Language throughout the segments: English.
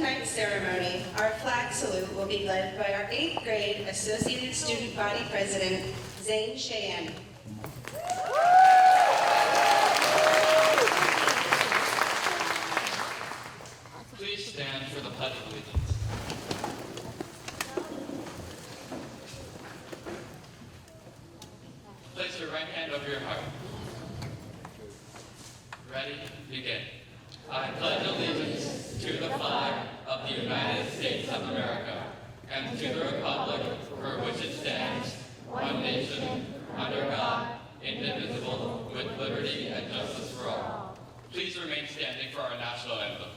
tonight's ceremony, our flag salute will be led by our 8th grade Associated Student Body President, Zane Cheyenne. Please stand for the Pledge of Allegiance. Place your right hand over your heart. Ready? Begin. I pledge allegiance to the flag of the United States of America and to the republic for which it stands, one nation, under God, indivisible, with liberty and justice for all. Please remain standing for our national anthem.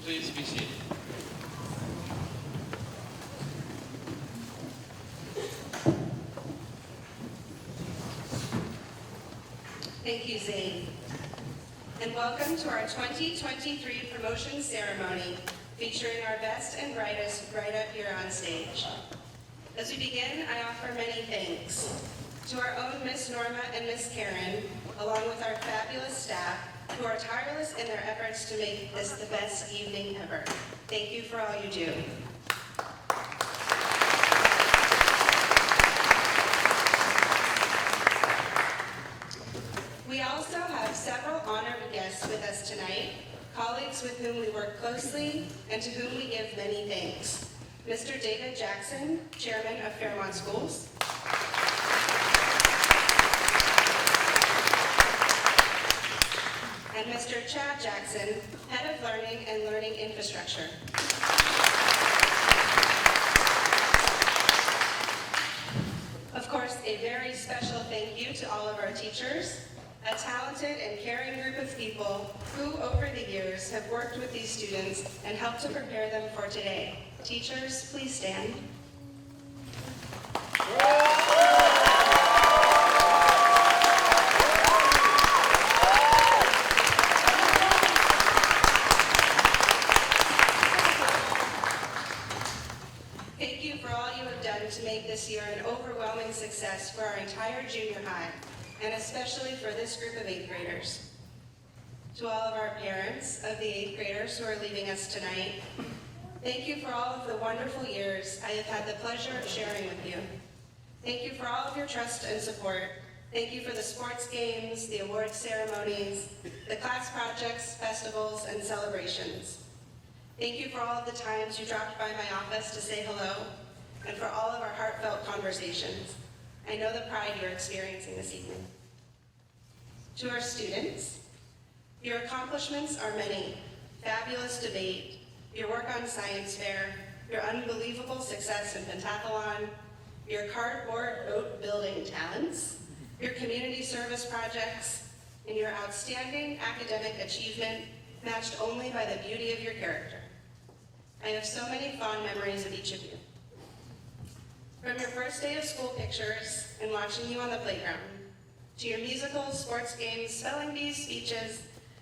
Please be seated. Thank you, Zane. And welcome to our 2023 promotion ceremony, featuring our best and brightest right up here on stage. As we begin, I offer many thanks to our own Miss Norma and Miss Karen, along with our fabulous staff, who are tireless in their efforts to make this the best evening ever. Thank you for all you do. We also have several honored guests with us tonight, colleagues with whom we work closely and to whom we give many thanks. Mr. David Jackson, Chairman of Fairmont Schools. And Mr. Chad Jackson, Head of Learning and Learning Infrastructure. Of course, a very special thank you to all of our teachers, a talented and caring group of people who, over the years, have worked with these students and helped to prepare them for today. Teachers, please stand. Thank you for all you have done to make this year an overwhelming success for our entire junior high, and especially for this group of 8th graders. To all of our parents of the 8th graders who are leaving us tonight, thank you for all of the wonderful years I have had the pleasure of sharing with you. Thank you for all of your trust and support. Thank you for the sports games, the awards ceremonies, the class projects, festivals, and celebrations. Thank you for all of the times you dropped by my office to say hello, and for all of our heartfelt conversations. I know the pride you're experiencing this evening. To our students, your accomplishments are many. Fabulous debate, your work on science fair, your unbelievable success in pentathlon, your cardboard boat building talents, your community service projects, and your outstanding academic achievement matched only by the beauty of your character. I have so many fond memories of each of you. From your first day of school pictures and watching you on the playground, to your musicals, sports games, spelling bees, speeches,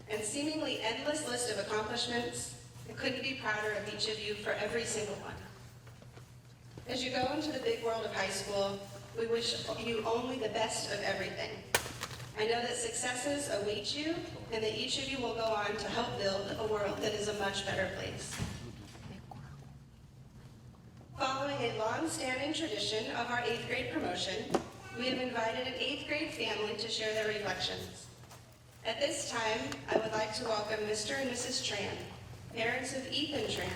and seemingly endless list of accomplishments, I couldn't be prouder of each of you for every single one. As you go into the big world of high school, we wish you only the best of everything. I know that successes await you and that each of you will go on to help build a world that is a much better place. Following a long-standing tradition of our 8th grade promotion, we have invited an 8th grade family to share their reflections. At this time, I would like to welcome Mr. and Mrs. Tran, parents of Ethan Tran.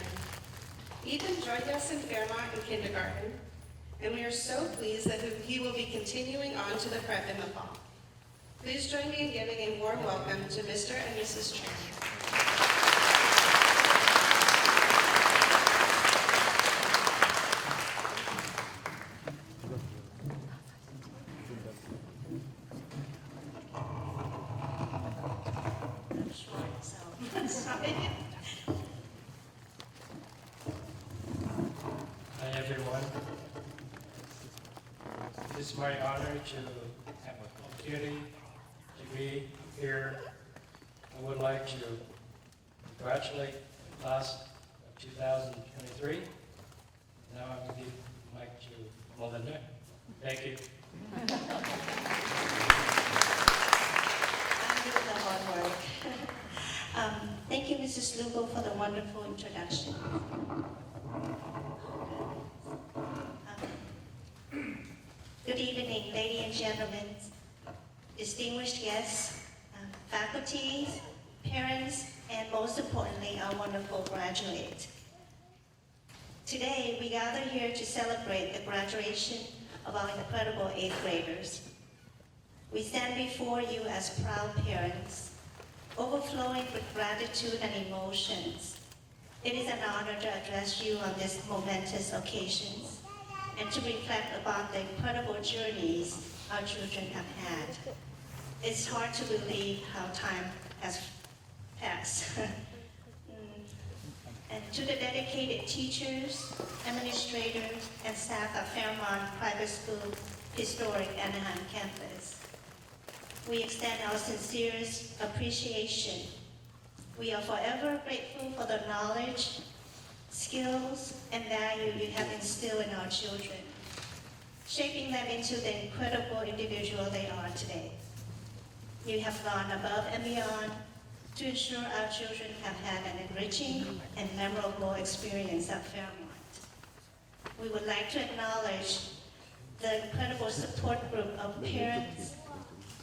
Ethan joined us in Fairmont in kindergarten, and we are so pleased that he will be continuing on to the prep in the fall. Please join me in giving a warm welcome to Mr. and Mrs. Tran. Hi everyone. It is my honor to have an opportunity to be here. I would like to congratulate the class of 2023. Now I'm going to give the mic to Melinda. Thank you. I'm doing the hard work. Thank you, Mrs. Lugo, for the wonderful introduction. Good evening, ladies and gentlemen, distinguished guests, faculty, parents, and most importantly, our wonderful graduates. Today, we gather here to celebrate the graduation of our incredible 8th graders. We stand before you as proud parents, overflowing with gratitude and emotions. It is an honor to address you on this momentous occasion and to reflect about the incredible journeys our children have had. It's hard to believe how time has passed. And to the dedicated teachers, administrators, and staff of Fairmont Private School historic Anaheim campus, we extend our sincerest appreciation. We are forever grateful for the knowledge, skills, and value you have instilled in our children, shaping them into the incredible individual they are today. You have gone above and beyond to ensure our children have had an enriching and memorable experience at Fairmont. We would like to acknowledge the incredible support group of parents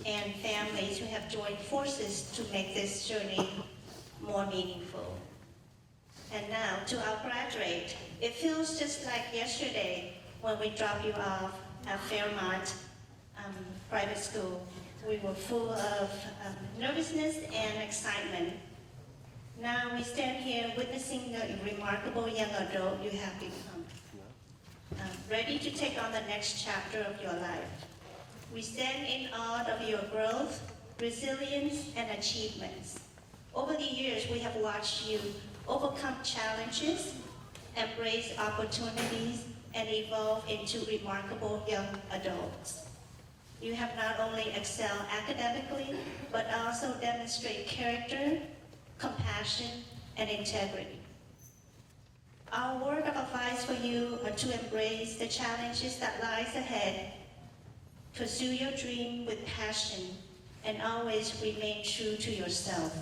and families who have joined forces to make this journey more meaningful. And now to our graduate, it feels just like yesterday when we dropped you off at Fairmont Private School. We were full of nervousness and excitement. Now we stand here witnessing the remarkable young adult you have become, ready to take on the next chapter of your life. We stand in awe of your growth, resilience, and achievements. Over the years, we have watched you overcome challenges, embrace opportunities, and evolve into remarkable young adults. You have not only excelled academically, but also demonstrate character, compassion, and integrity. Our word of advice for you are to embrace the challenges that lies ahead, pursue your dream with passion, and always remain true to yourself.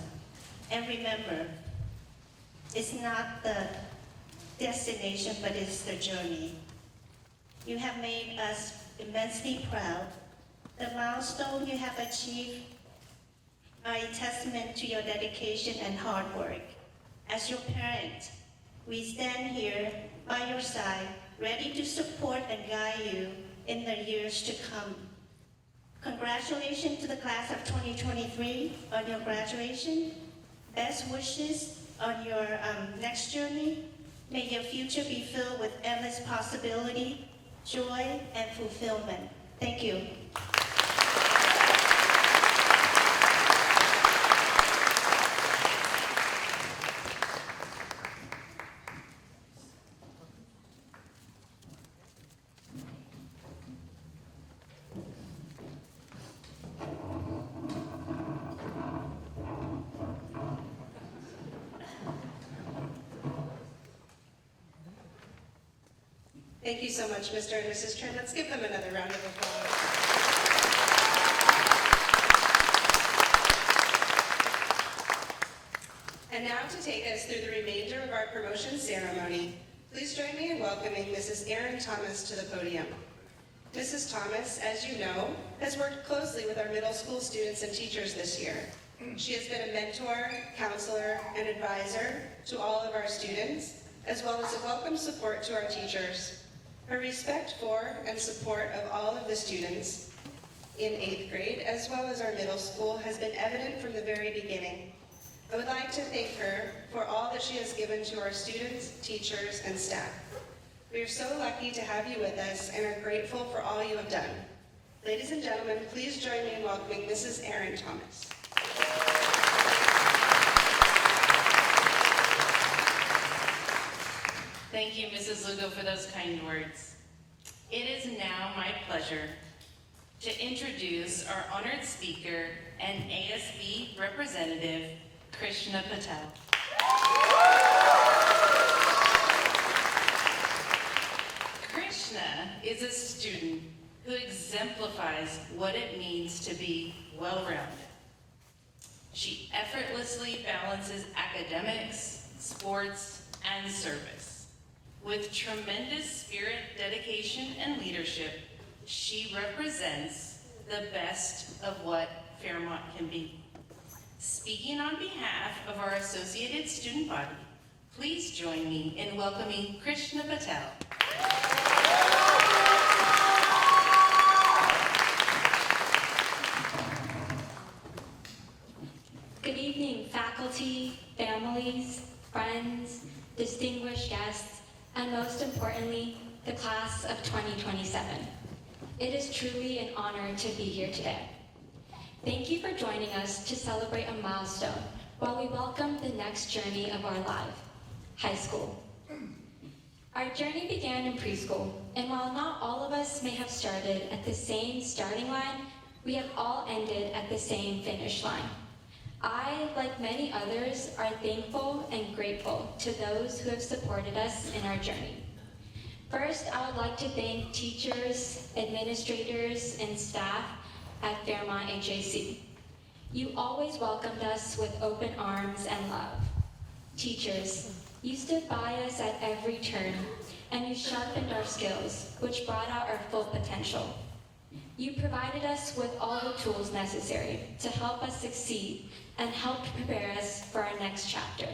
And remember, it's not the destination, but it's the journey. You have made us immensely proud. The milestone you have achieved are a testament to your dedication and hard work. As your parent, we stand here by your side, ready to support and guide you in the years to come. Congratulations to the class of 2023 on your graduation. Best wishes on your next journey. May your future be filled with endless possibility, joy, and fulfillment. Thank you. Thank you so much, Mr. and Mrs. Trent. Let's give them another round of applause. And now to take us through the remainder of our promotion ceremony, please join me in welcoming Mrs. Erin Thomas to the podium. Mrs. Thomas, as you know, has worked closely with our middle school students and teachers this year. She has been a mentor, counselor, and advisor to all of our students, as well as a welcome support to our teachers. Her respect for and support of all of the students in 8th grade, as well as our middle school, has been evident from the very beginning. I would like to thank her for all that she has given to our students, teachers, and staff. We are so lucky to have you with us and are grateful for all you have done. Ladies and gentlemen, please join me in welcoming Mrs. Erin Thomas. Thank you, Mrs. Lugo, for those kind words. It is now my pleasure to introduce our honored speaker and ASB representative, Krishna Patel. Krishna is a student who exemplifies what it means to be well-rounded. She effortlessly balances academics, sports, and service. With tremendous spirit, dedication, and leadership, she represents the best of what Fairmont can be. Speaking on behalf of our associated student body, please join me in welcoming Krishna Patel. Good evening, faculty, families, friends, distinguished guests, and most importantly, the class of 2027. It is truly an honor to be here today. Thank you for joining us to celebrate a milestone while we welcome the next journey of our life, high school. Our journey began in preschool, and while not all of us may have started at the same starting line, we have all ended at the same finish line. I, like many others, are thankful and grateful to those who have supported us in our journey. First, I would like to thank teachers, administrators, and staff at Fairmont HAC. You always welcomed us with open arms and love. Teachers, you stood by us at every turn, and you sharpened our skills, which brought out our full potential. You provided us with all the tools necessary to help us succeed and helped prepare us for our next chapter.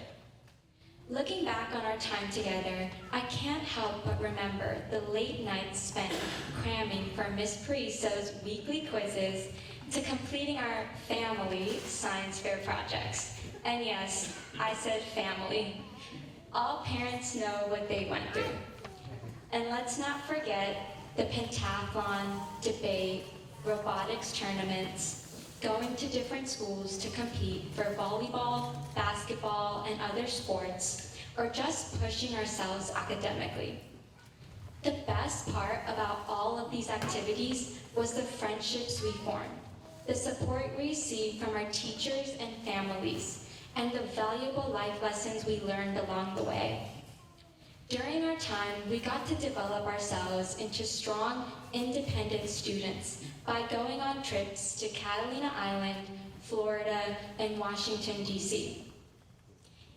Looking back on our time together, I can't help but remember the late nights spent cramming for Miss Pariso's weekly quizzes to completing our family science fair projects. And yes, I said family. All parents know what they went through. And let's not forget the pentathlon, debate, robotics tournaments, going to different schools to compete for volleyball, basketball, and other sports, or just pushing ourselves academically. The best part about all of these activities was the friendships we formed, the support we received from our teachers and families, and the valuable life lessons we learned along the way. During our time, we got to develop ourselves into strong, independent students by going on trips to Catalina Island, Florida, and Washington, D.C.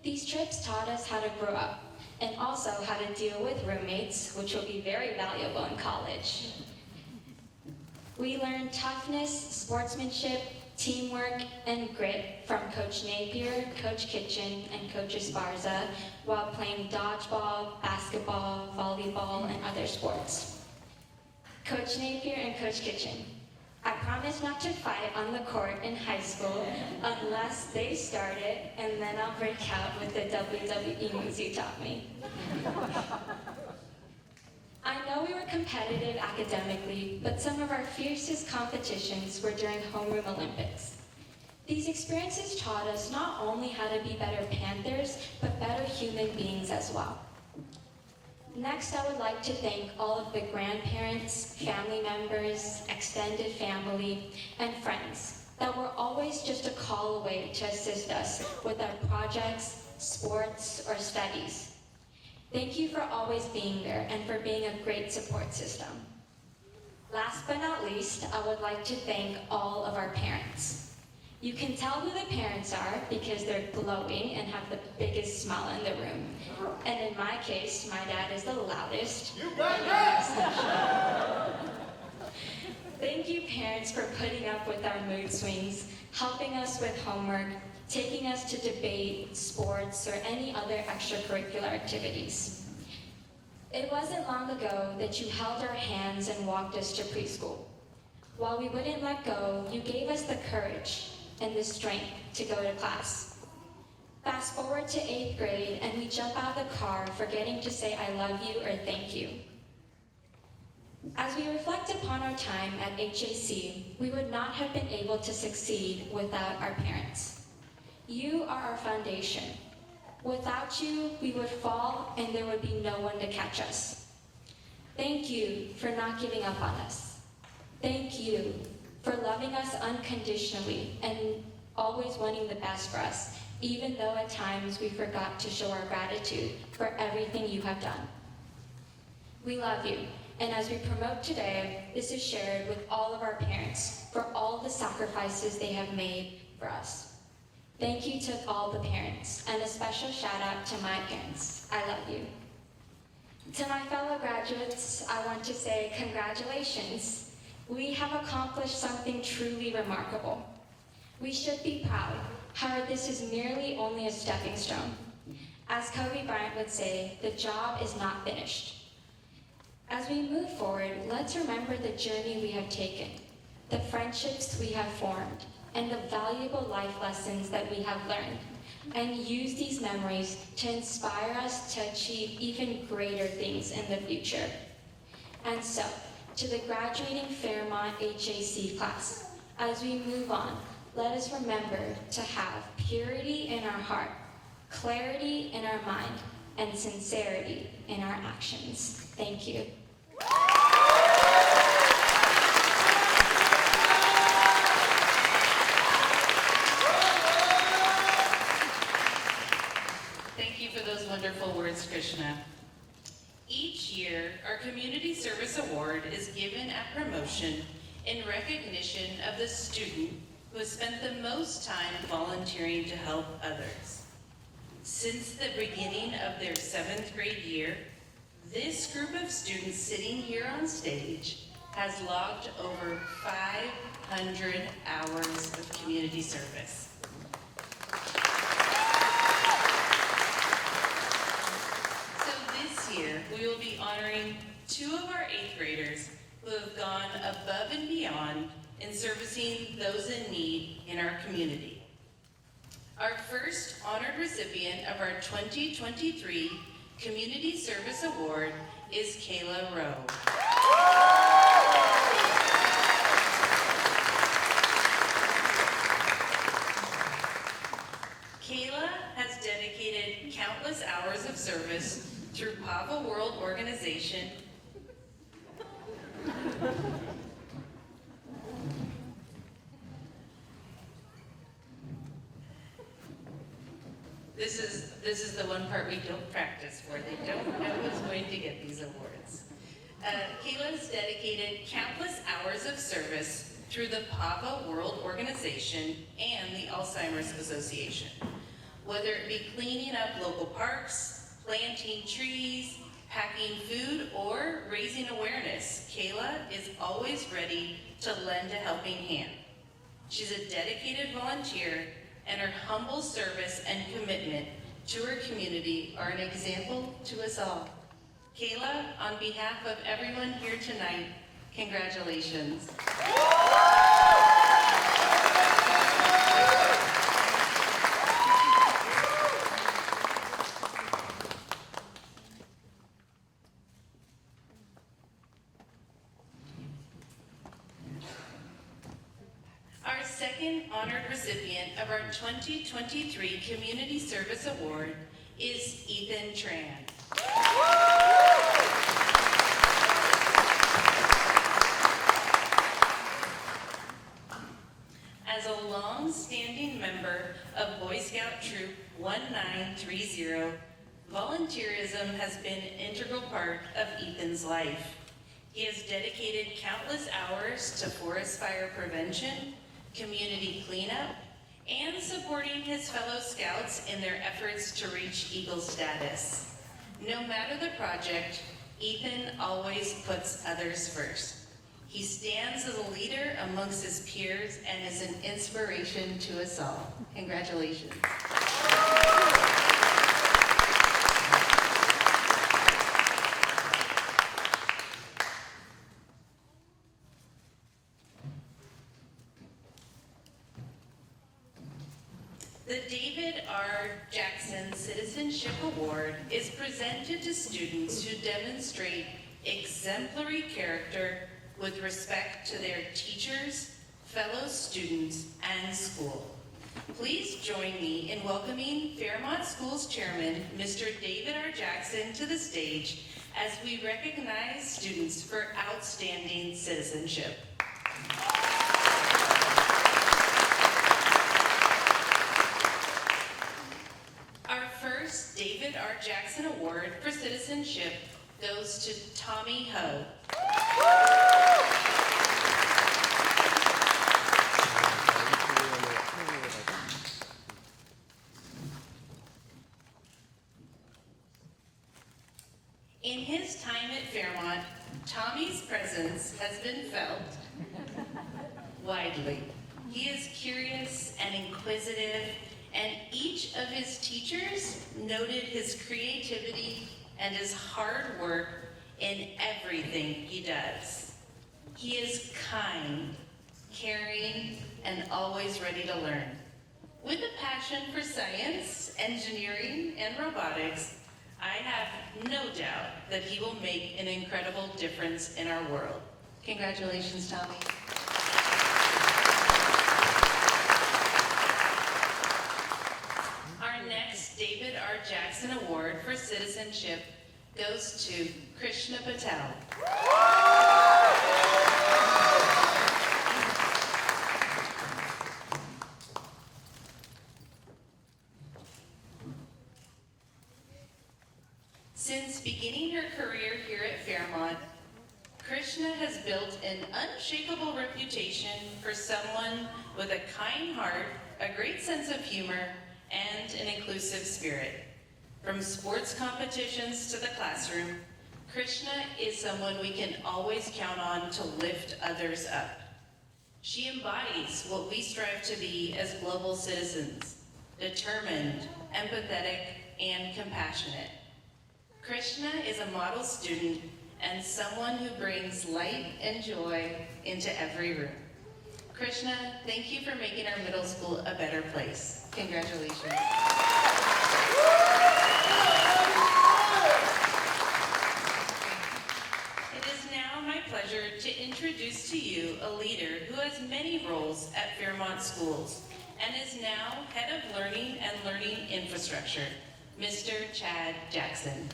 These trips taught us how to grow up and also how to deal with roommates, which will be very valuable in college. We learned toughness, sportsmanship, teamwork, and grit from Coach Napier, Coach Kitchen, and Coach Esparza while playing dodgeball, basketball, volleyball, and other sports. Coach Napier and Coach Kitchen, I promise not to fight on the court in high school unless they start it, and then I'll break out with the WWE moves you taught me. I know we were competitive academically, but some of our fiercest competitions were during homeroom Olympics. These experiences taught us not only how to be better Panthers, but better human beings as well. Next, I would like to thank all of the grandparents, family members, extended family, and friends that were always just a call away to assist us with our projects, sports, or studies. Thank you for always being there and for being a great support system. Last but not least, I would like to thank all of our parents. You can tell who the parents are because they're glowing and have the biggest smile in the room. And in my case, my dad is the loudest. You got that! Thank you, parents, for putting up with our mood swings, helping us with homework, taking us to debate, sports, or any other extracurricular activities. It wasn't long ago that you held our hands and walked us to preschool. While we wouldn't let go, you gave us the courage and the strength to go to class. Fast forward to 8th grade, and we jump out of the car forgetting to say I love you or thank you. As we reflect upon our time at HAC, we would not have been able to succeed without our parents. You are our foundation. Without you, we would fall and there would be no one to catch us. Thank you for not giving up on us. Thank you for loving us unconditionally and always wanting the best for us, even though at times we forgot to show our gratitude for everything you have done. We love you, and as we promote today, this is shared with all of our parents for all the sacrifices they have made for us. Thank you to all the parents, and a special shout out to my parents. I love you. To my fellow graduates, I want to say congratulations. We have accomplished something truly remarkable. We should be proud. However, this is merely only a stepping stone. As Kobe Bryant would say, the job is not finished. As we move forward, let's remember the journey we have taken, the friendships we have formed, and the valuable life lessons that we have learned, and use these memories to inspire us to achieve even greater things in the future. And so, to the graduating Fairmont HAC class, as we move on, let us remember to have purity in our heart, clarity in our mind, and sincerity in our actions. Thank you. Thank you for those wonderful words, Krishna. Each year, our Community Service Award is given at promotion in recognition of the student who has spent the most time volunteering to help others. Since the beginning of their 7th grade year, this group of students sitting here on stage has logged over 500 hours of community service. We will be honoring 2 of our 8th graders who have gone above and beyond in servicing those in need in our community. Our first honored recipient of our 2023 Community Service Award is Kayla Rowe. Kayla has dedicated countless hours of service through Pava World Organization, This is the one part we don't practice for. They don't know who's going to get these awards. Kayla's dedicated countless hours of service through the Pava World Organization and the Alzheimer's Association. Whether it be cleaning up local parks, planting trees, packing food, or raising awareness, Kayla is always ready to lend a helping hand. She's a dedicated volunteer, and her humble service and commitment to her community are an example to us all. Kayla, on behalf of everyone here tonight, congratulations. Our second honored recipient of our 2023 Community Service Award is Ethan Tran. As a long-standing member of Boy Scout Troop 1930, Volunteerism has been an integral part of Ethan's life. He has dedicated countless hours to forest fire prevention, community cleanup, and supporting his fellow scouts in their efforts to reach Eagle status. No matter the project, Ethan always puts others first. He stands as a leader amongst his peers and is an inspiration to us all. Congratulations. The David R. Jackson Citizenship Award is presented to students who demonstrate exemplary character with respect to their teachers, fellow students, and school. Please join me in welcoming Fairmont Schools Chairman, Mr. David R. Jackson, to the stage as we recognize students for outstanding citizenship. Our first David R. Jackson Award for Citizenship goes to Tommy Ho. In his time at Fairmont, Tommy's presence has been felt widely. He is curious and inquisitive, and each of his teachers noted his creativity and his hard work in everything he does. He is kind, caring, and always ready to learn. With a passion for science, engineering, and robotics, I have no doubt that he will make an incredible difference in our world. Congratulations, Tommy. Our next David R. Jackson Award for Citizenship goes to Krishna Patel. Since beginning her career here at Fairmont, Krishna has built an unshakable reputation for someone with a kind heart, a great sense of humor, and an inclusive spirit. From sports competitions to the classroom, Krishna is someone we can always count on to lift others up. She embodies what we strive to be as global citizens: determined, empathetic, and compassionate. Krishna is a model student and someone who brings light and joy into every room. Krishna, thank you for making our middle school a better place. Congratulations. It is now my pleasure to introduce to you a leader who has many roles at Fairmont Schools and is now Head of Learning and Learning Infrastructure, Mr. Chad Jackson.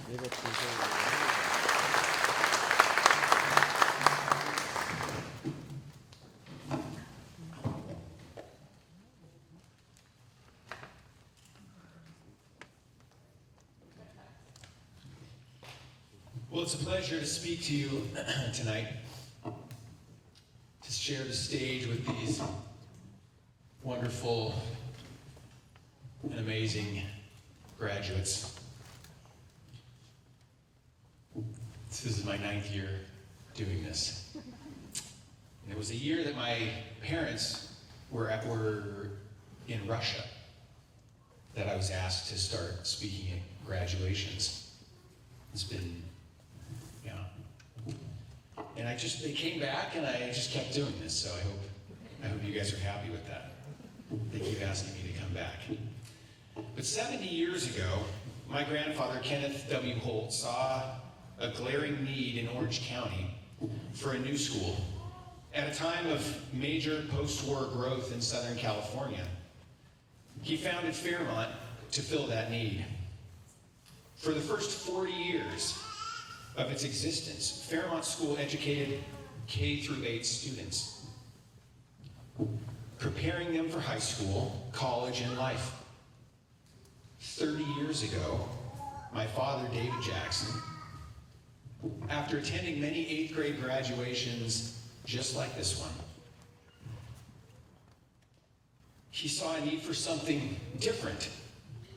Well, it's a pleasure to speak to you tonight, to share the stage with these wonderful and amazing graduates. This is my 9th year doing this. And it was a year that my parents were in Russia that I was asked to start speaking at graduations. It's been, and they came back and I just kept doing this, so I hope you guys are happy with that. They keep asking me to come back. But 70 years ago, my grandfather, Kenneth W. Holt, saw a glaring need in Orange County for a new school at a time of major post-war growth in Southern California. He founded Fairmont to fill that need. For the first 40 years of its existence, Fairmont School educated K through 8 students, preparing them for high school, college, and life. 30 years ago, my father, David Jackson, after attending many 8th grade graduations just like this one, he saw a need for something different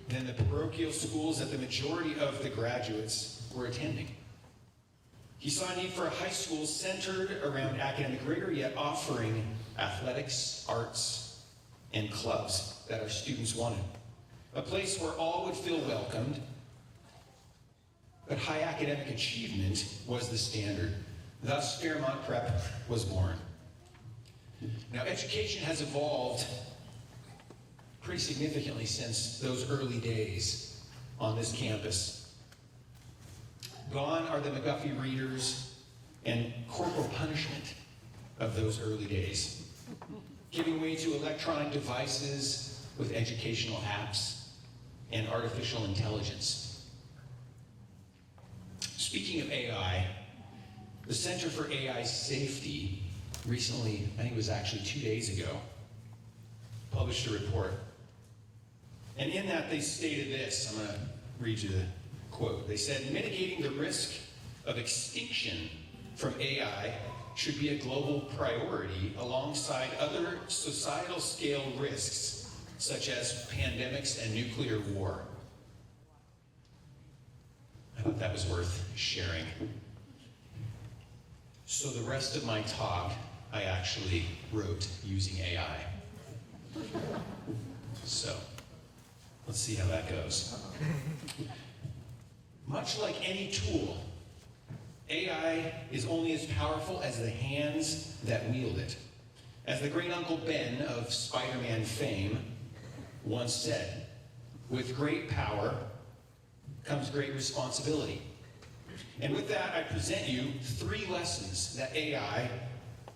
than the parochial schools that the majority of the graduates were attending. He saw a need for a high school centered around academic rigor, yet offering athletics, arts, and clubs that our students wanted. A place where all would feel welcomed, but high academic achievement was the standard. Thus, Fairmont Prep was born. Now, education has evolved pretty significantly since those early days on this campus. Gone are the McGuffey readers and corporal punishment of those early days, giving way to electronic devices with educational apps and artificial intelligence. Speaking of AI, the Center for AI Safety recently, I think it was actually 2 days ago, published a report. And in that they stated this, I'm going to read you the quote. They said, mitigating the risk of extinction from AI should be a global priority alongside other societal scale risks such as pandemics and nuclear war. I thought that was worth sharing. So the rest of my talk, I actually wrote using AI. So, let's see how that goes. Much like any tool, AI is only as powerful as the hands that wield it. As the great Uncle Ben of Spider-Man fame once said, with great power comes great responsibility. And with that, I present you 3 lessons that AI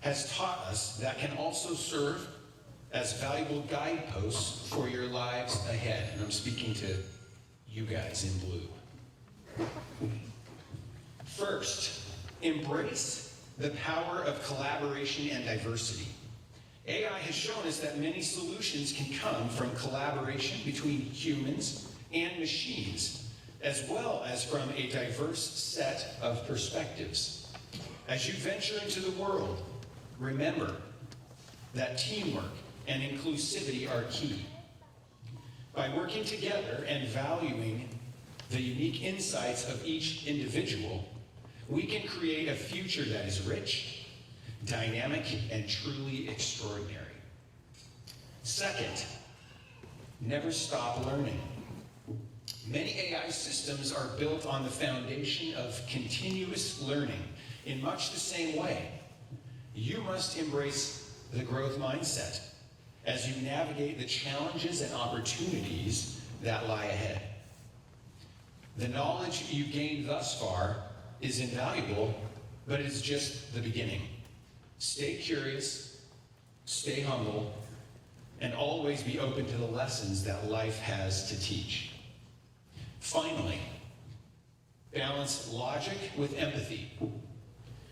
has taught us that can also serve as valuable guideposts for your lives ahead. And I'm speaking to you guys in blue. First, embrace the power of collaboration and diversity. AI has shown us that many solutions can come from collaboration between humans and machines, as well as from a diverse set of perspectives. As you venture into the world, remember that teamwork and inclusivity are key. By working together and valuing the unique insights of each individual, we can create a future that is rich, dynamic, and truly extraordinary. Second, never stop learning. Many AI systems are built on the foundation of continuous learning in much the same way. You must embrace the growth mindset as you navigate the challenges and opportunities that lie ahead. The knowledge you've gained thus far is invaluable, but it is just the beginning. Stay curious, stay humble, and always be open to the lessons that life has to teach. Finally, balance logic with empathy.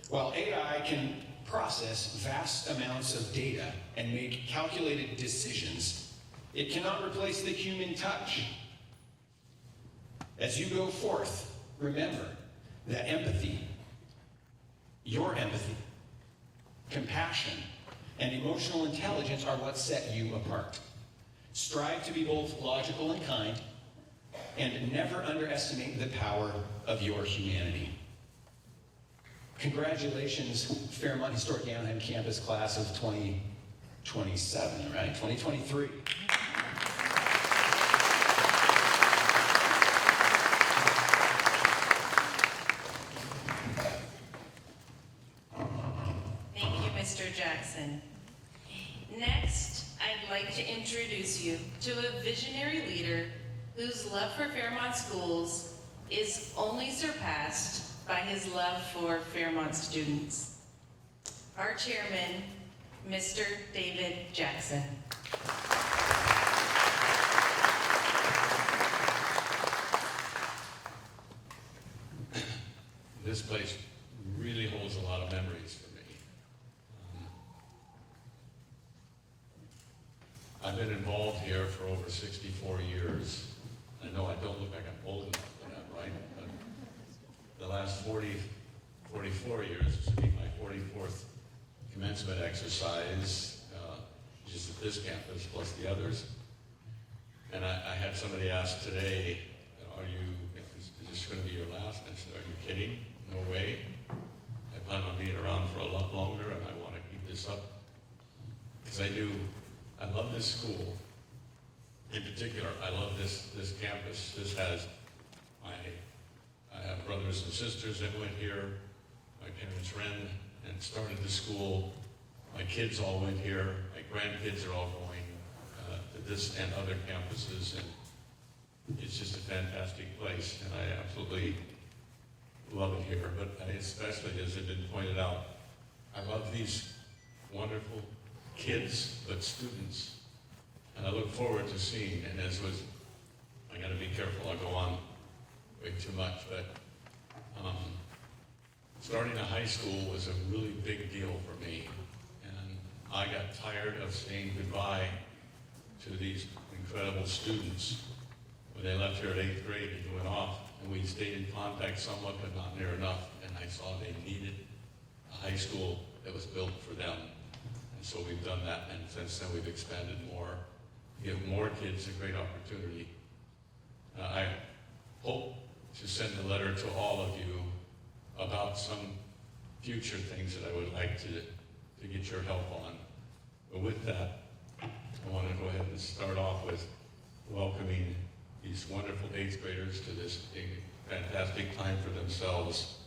While AI can process vast amounts of data and make calculated decisions, it cannot replace the human touch. As you go forth, remember that empathy, your empathy, compassion, and emotional intelligence are what set you apart. Strive to be both logical and kind, and never underestimate the power of your humanity. Congratulations, Fairmont Historic Anaheim Campus class of 2027, right? 2023. Thank you, Mr. Jackson. Next, I'd like to introduce you to a visionary leader whose love for Fairmont schools is only surpassed by his love for Fairmont students. Our chairman, Mr. David Jackson. This place really holds a lot of memories for me. I've been involved here for over 64 years. I know I don't look like I'm old enough for that, right? But the last 44 years, this will be my 44th commencement exercise, just at this campus plus the others. And I had somebody ask today, is this going to be your last? I said, are you kidding? No way. I plan on being around for a lot longer, and I want to keep this up. Because I love this school. In particular, I love this campus. I have brothers and sisters that went here. My parents ran and started the school. My kids all went here. My grandkids are all going to this and other campuses, and it's just a fantastic place, and I absolutely love it here. But I especially, as has been pointed out, I love these wonderful kids, but students. And I look forward to seeing, and I gotta be careful, I'll go on way too much, but starting a high school was a really big deal for me. And I got tired of saying goodbye to these incredible students when they left here at 8th grade and went off. And we stayed in contact somewhat, but not near enough. And I saw they needed a high school that was built for them. And so we've done that, and since then we've expanded more, give more kids a great opportunity. I hope to send a letter to all of you about some future things that I would like to get your help on. But with that, I want to go ahead and start off with welcoming these wonderful 8th graders to this fantastic time for themselves.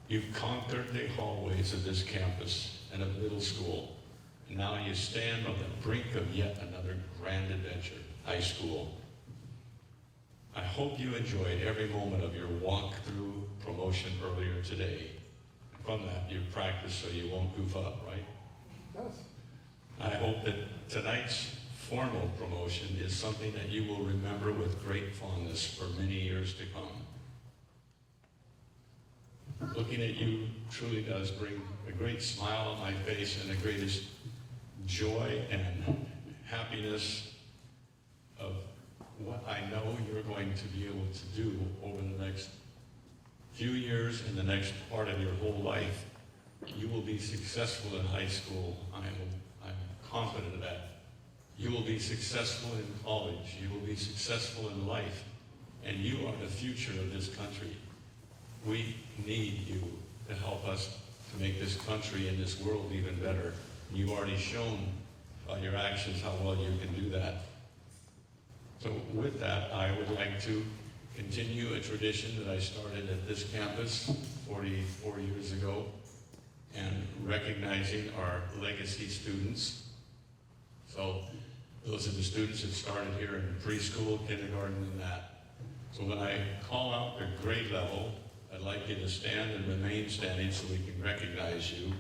You've conquered the hallways of this campus and of middle school, and now you stand on the brink of yet another grand adventure, high school. I hope you enjoyed every moment of your walk through promotion earlier today. From that, you practiced so you won't goof up, right? Yes. I hope that tonight's formal promotion is something that you will remember with great fondness for many years to come. Looking at you truly does bring a great smile on my face and the greatest joy and happiness of what I know you're going to be able to do over the next few years and the next part of your whole life. You will be successful in high school. I'm confident of that. You will be successful in college. You will be successful in life. And you are the future of this country. We need you to help us to make this country and this world even better. You've already shown by your actions how well you can do that. So with that, I would like to continue a tradition that I started at this campus 44 years ago, and recognizing our legacy students. So those are the students that started here in preschool, kindergarten, and that. So when I call out the grade level, I'd like you to stand and remain standing so we can recognize you,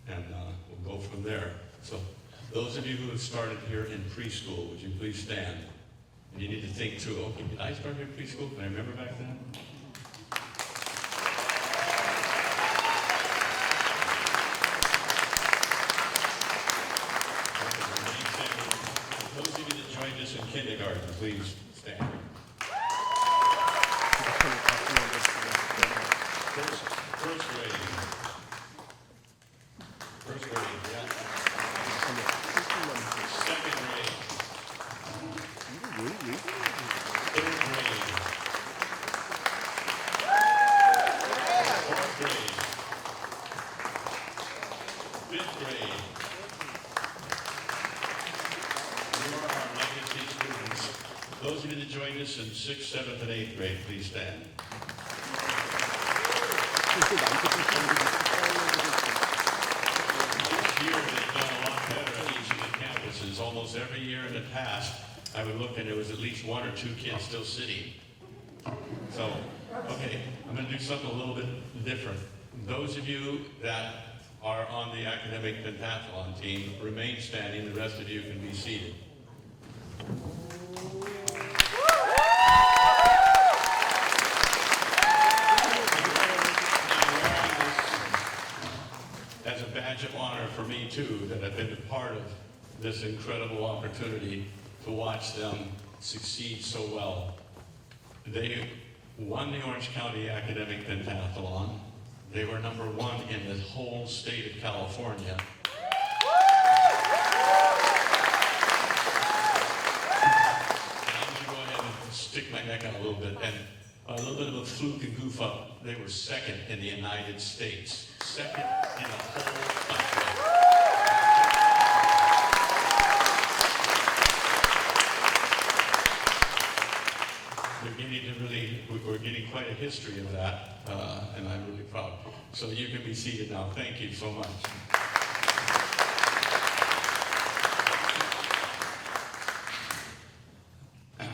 and we'll go from there. So those of you who have started here in preschool, would you please stand? And you need to think too, okay, did I start here in preschool? Can I remember back then? Those of you that joined us in kindergarten, please stand. First grade. First grade, yeah. Second grade. Third grade. Fourth grade. Fifth grade. You are our legacy students. Those of you that joined us in 6th, 7th, and 8th grade, please stand. This year they've done a lot better at each of the campuses. Almost every year in the past, I would look and there was at least 1 or 2 kids still sitting. So, okay, I'm going to do something a little bit different. Those of you that are on the academic pentathlon team, remain standing. The rest of you can be seated. As a badge of honor for me too, that I've been a part of this incredible opportunity to watch them succeed so well. They won the Orange County Academic Pentathlon. They were #1 in the whole state of California. And I'm going to go ahead and stick my neck out a little bit. And a little bit of a fluke and goof up, they were 2nd in the United States. 2nd in the whole country. We're getting quite a history of that, and I'm really proud. So you can be seated now. Thank you so much.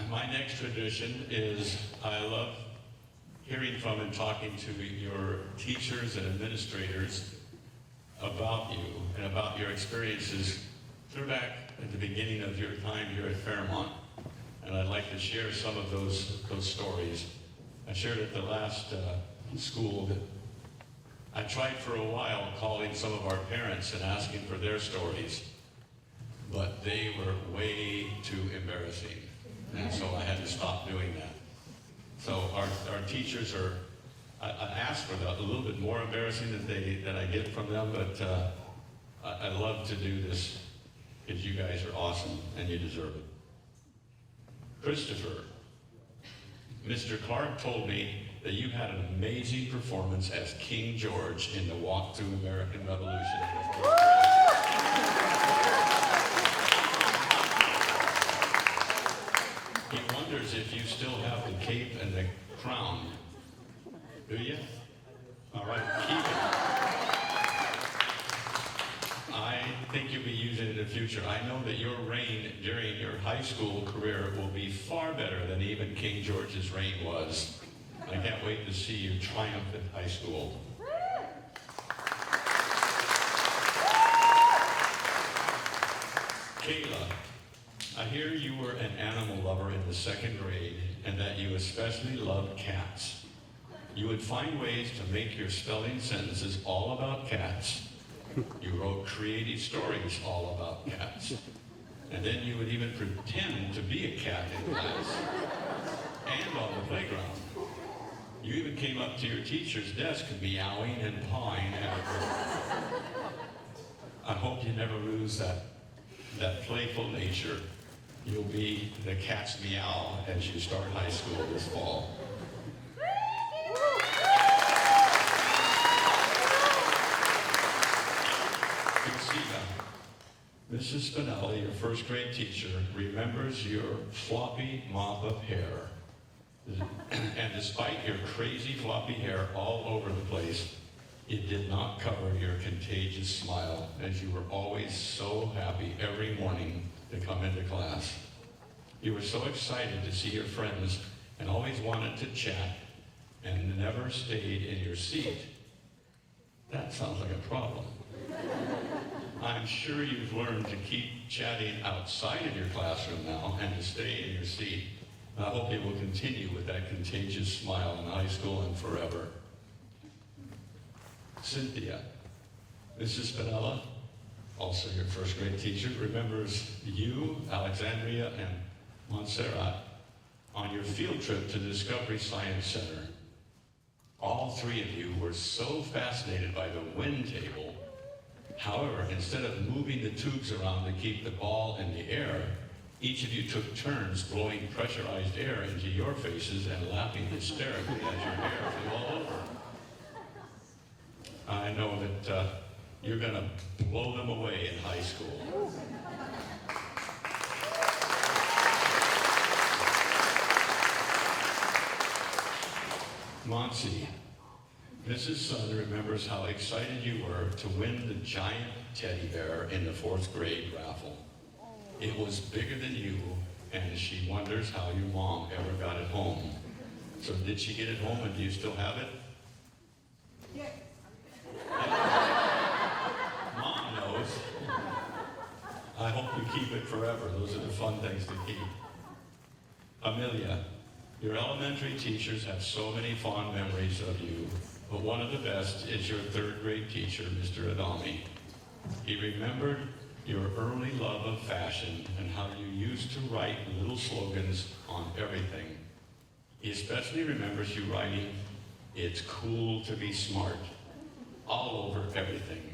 My next tradition is I love hearing from and talking to your teachers and administrators about you and about your experiences through back at the beginning of your time here at Fairmont. And I'd like to share some of those stories. I shared at the last school that I tried for a while calling some of our parents and asking for their stories, but they were way too embarrassing. And so I had to stop doing that. So our teachers are, I ask for a little bit more embarrassing than I get from them, but I love to do this because you guys are awesome and you deserve it. Christopher, Mr. Clark told me that you had an amazing performance as King George in the Walk Through American Revolution. He wonders if you still have the cape and the crown. Do you? All right, keep it. I think you'll be using it in the future. I know that your reign during your high school career will be far better than even King George's reign was. I can't wait to see you triumph in high school. Kayla, I hear you were an animal lover in the 2nd grade and that you especially loved cats. You would find ways to make your spelling sentences all about cats. You wrote creative stories all about cats. And then you would even pretend to be a cat in class and on the playground. You even came up to your teacher's desk meowing and pawing at her. I hope you never lose that playful nature. You'll be the cat's meow as you start high school this fall. Mrs. Spinelli, your 1st grade teacher, remembers your floppy mop of hair. And despite your crazy floppy hair all over the place, it did not cover your contagious smile, as you were always so happy every morning to come into class. You were so excited to see your friends and always wanted to chat and never stayed in your seat. That sounds like a problem. I'm sure you've learned to keep chatting outside of your classroom now and to stay in your seat. I hope you will continue with that contagious smile in high school and forever. Cynthia, Mrs. Spinella, also your 1st grade teacher, remembers you, Alexandria, and Montserrat on your field trip to the Discovery Science Center. All 3 of you were so fascinated by the wind table. However, instead of moving the tubes around to keep the ball in the air, each of you took turns blowing pressurized air into your faces and laughing hysterically as your hair flew all over. I know that you're going to blow them away in high school. Monty, Mrs. Sun remembers how excited you were to win the giant teddy bear in the 4th grade raffle. It was bigger than you, and she wonders how your mom ever got it home. So did she get it home, and do you still have it? Yeah. Mom knows. I hope you keep it forever. Those are the fun things to keep. Amelia, your elementary teachers have so many fond memories of you, but one of the best is your 3rd grade teacher, Mr. Adami. He remembered your early love of fashion and how you used to write little slogans on everything. He especially remembers you writing, "It's cool to be smart," all over everything.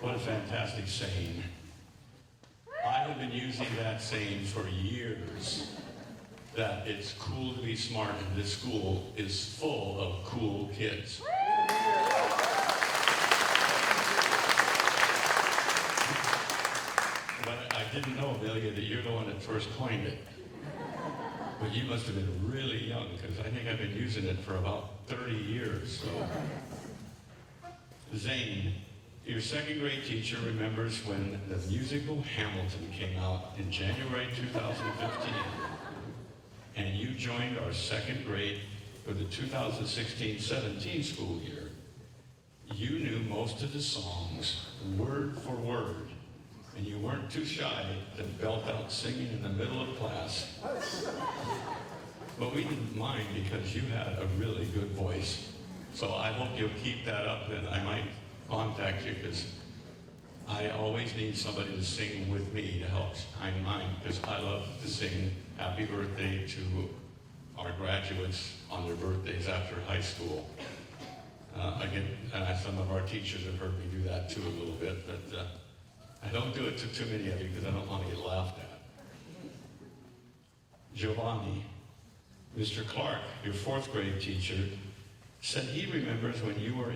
What a fantastic saying. I have been using that saying for years, that it's cool to be smart and this school is full of cool kids. But I didn't know, Amelia, that you're the one that first coined it. But you must have been really young, because I think I've been using it for about 30 years. So, Zane, your second grade teacher remembers when the musical Hamilton came out in January 2015, and you joined our second grade for the 2016-17 school year. You knew most of the songs word for word, and you weren't too shy to belt out singing in the middle of class. But we didn't mind because you had a really good voice. So I hope you'll keep that up, and I might contact you because I always need somebody to sing with me to help shine mine, because I love to sing happy birthday to our graduates on their birthdays after high school. Some of our teachers have heard me do that too a little bit, but I don't do it to too many of you because I don't want to get laughed at. Giovanni, Mr. Clark, your fourth grade teacher, said he remembers when you were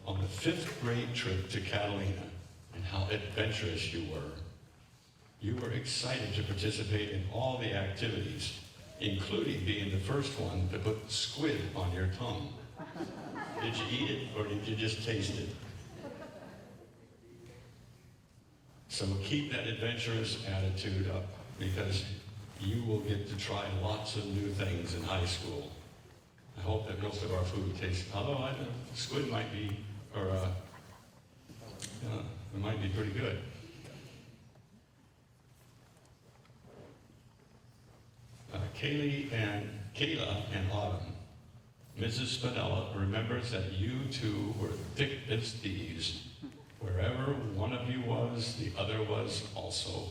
on the fifth grade trip to Catalina and how adventurous you were. You were excited to participate in all the activities, including being the first one to put squid on your tongue. Did you eat it or did you just taste it? So keep that adventurous attitude up, because you will get to try lots of new things in high school. I hope that most of our food tastes, although squid might be, it might be pretty good. Kayla and Autumn, Mrs. Spinella remembers that you two were thick as thieves. Wherever one of you was, the other was also.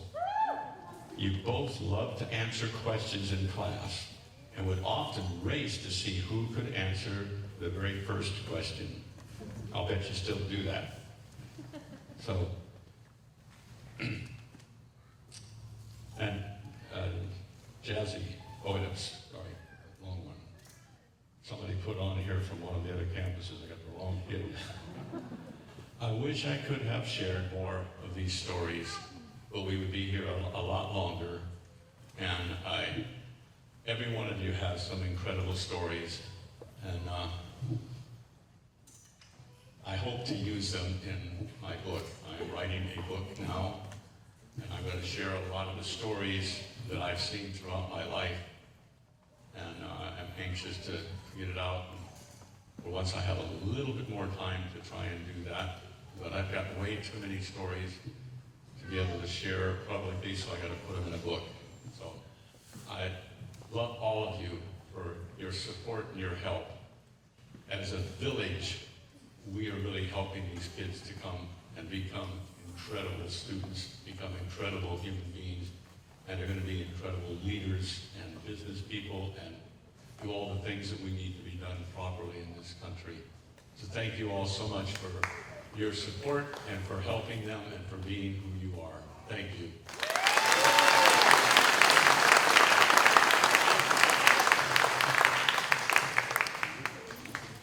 You both loved to answer questions in class and would often race to see who could answer the very first question. I'll bet you still do that. So, and Jazzy, sorry, wrong one. Somebody put on here from one of the other campuses, I got the wrong kid. I wish I could have shared more of these stories, but we would be here a lot longer. And every one of you has some incredible stories, and I hope to use them in my book. I am writing a book now, and I'm going to share a lot of the stories that I've seen throughout my life, and I'm anxious to get it out. And once I have a little bit more time to try and do that, but I've got way too many stories to be able to share publicly, so I got to put them in a book. So I love all of you for your support and your help. As a village, we are really helping these kids to come and become incredible students, become incredible human beings, and they're going to be incredible leaders and business people and do all the things that we need to be done properly in this country. So thank you all so much for your support and for helping them and for being who you are. Thank you.